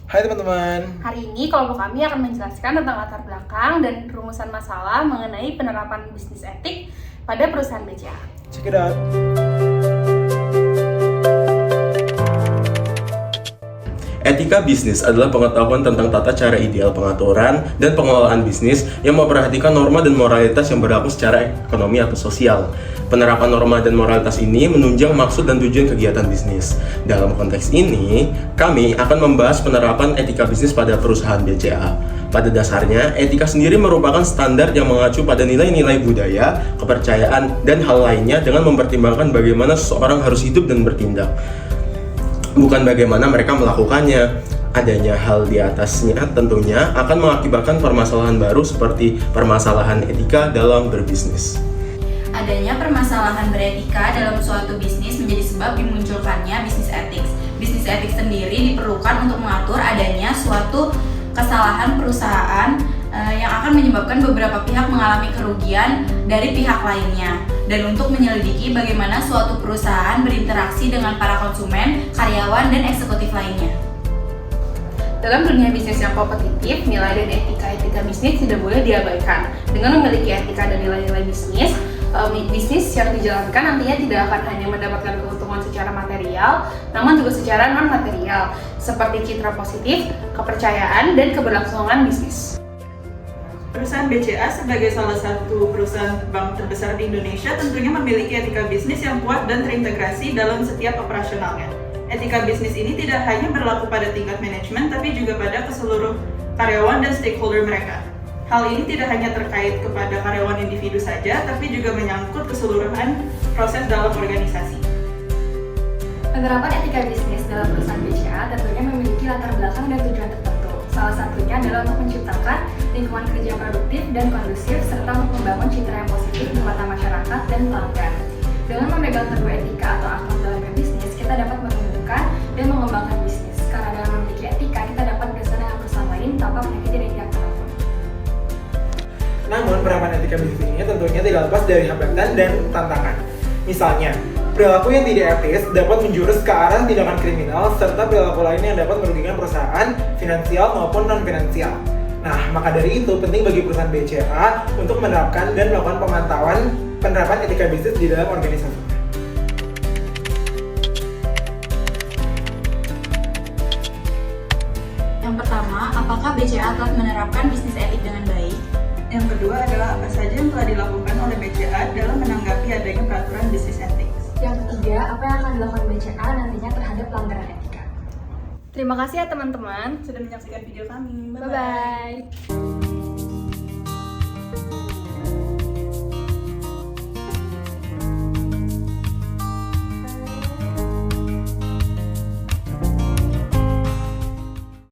Hai teman-teman. Hari ini kelompok kami akan menjelaskan tentang latar belakang dan rumusan masalah mengenai penerapan bisnis etik pada perusahaan BCA. Check it out. Etika bisnis adalah pengetahuan tentang tata cara ideal pengaturan dan pengelolaan bisnis yang memperhatikan norma dan moralitas yang berlaku secara ekonomi atau sosial. Penerapan norma dan moralitas ini menunjang maksud dan tujuan kegiatan bisnis. Dalam konteks ini, kami akan membahas penerapan etika bisnis pada perusahaan BCA. Pada dasarnya, etika sendiri merupakan standar yang mengacu pada nilai-nilai budaya, kepercayaan, dan hal lainnya dengan mempertimbangkan bagaimana seseorang harus hidup dan bertindak, bukan bagaimana mereka melakukannya. Adanya hal di atasnya tentunya akan mengakibatkan permasalahan baru seperti permasalahan etika dalam berbisnis. Adanya permasalahan beretika dalam suatu bisnis menjadi sebab dimunculkannya bisnis ethics. Bisnis ethics sendiri diperlukan untuk mengatur adanya suatu kesalahan perusahaan yang akan menyebabkan beberapa pihak mengalami kerugian dari pihak lainnya, dan untuk menyelidiki bagaimana suatu perusahaan berinteraksi dengan para konsumen, karyawan, dan eksekutif lainnya. Dalam dunia bisnis yang kompetitif, nilai dan etika bisnis tidak boleh diabaikan. Dengan memiliki etika dan nilai-nilai bisnis yang dijalankan nantinya tidak akan hanya mendapatkan keuntungan secara material, namun juga secara non-material, seperti citra positif, kepercayaan, dan keberlangsungan bisnis. Perusahaan BCA sebagai salah satu perusahaan bank terbesar di Indonesia tentunya memiliki etika bisnis yang kuat dan terintegrasi dalam setiap operasionalnya. Etika bisnis ini tidak hanya berlaku pada tingkat manajemen, tapi juga pada keseluruh karyawan dan stakeholder mereka. Hal ini tidak hanya terkait kepada karyawan individu saja, tapi juga menyangkut keseluruhan proses dalam organisasi. Penerapan etika bisnis dalam perusahaan BCA tentunya memiliki latar belakang dan tujuan tertentu. Salah satunya adalah untuk menciptakan lingkungan kerja produktif dan kondusif, serta untuk membangun citra yang positif di mata masyarakat dan pelanggan. Dengan memegang teguh etika atau akhlak dalam berbisnis, kita dapat menumbuhkan dan mengembangkan bisnis. Karena dalam memiliki etika, kita dapat bersama dengan perusahaan lain tanpa menyakiti pihak manapun. Namun, penerapan etika bisnis ini tentunya tidak lepas dari hambatan dan tantangan. Misalnya, perilaku yang tidak etis dapat menjurus ke arah tindakan kriminal, serta perilaku lainnya yang dapat merugikan perusahaan, finansial maupun non-finansial. Nah, maka dari itu penting bagi perusahaan BCA untuk menerapkan dan melakukan pemantauan penerapan etika bisnis di dalam organisasi. Yang pertama, apakah BCA telah menerapkan bisnis etik dengan baik? Yang kedua adalah apa saja yang telah dilakukan oleh BCA dalam menanggapi adanya peraturan bisnis ethics. Yang ketiga, apa yang akan dilakukan BCA nantinya terhadap pelanggaran etika. Terima kasih ya teman-teman. Sudah menyaksikan video kami. Bye-bye.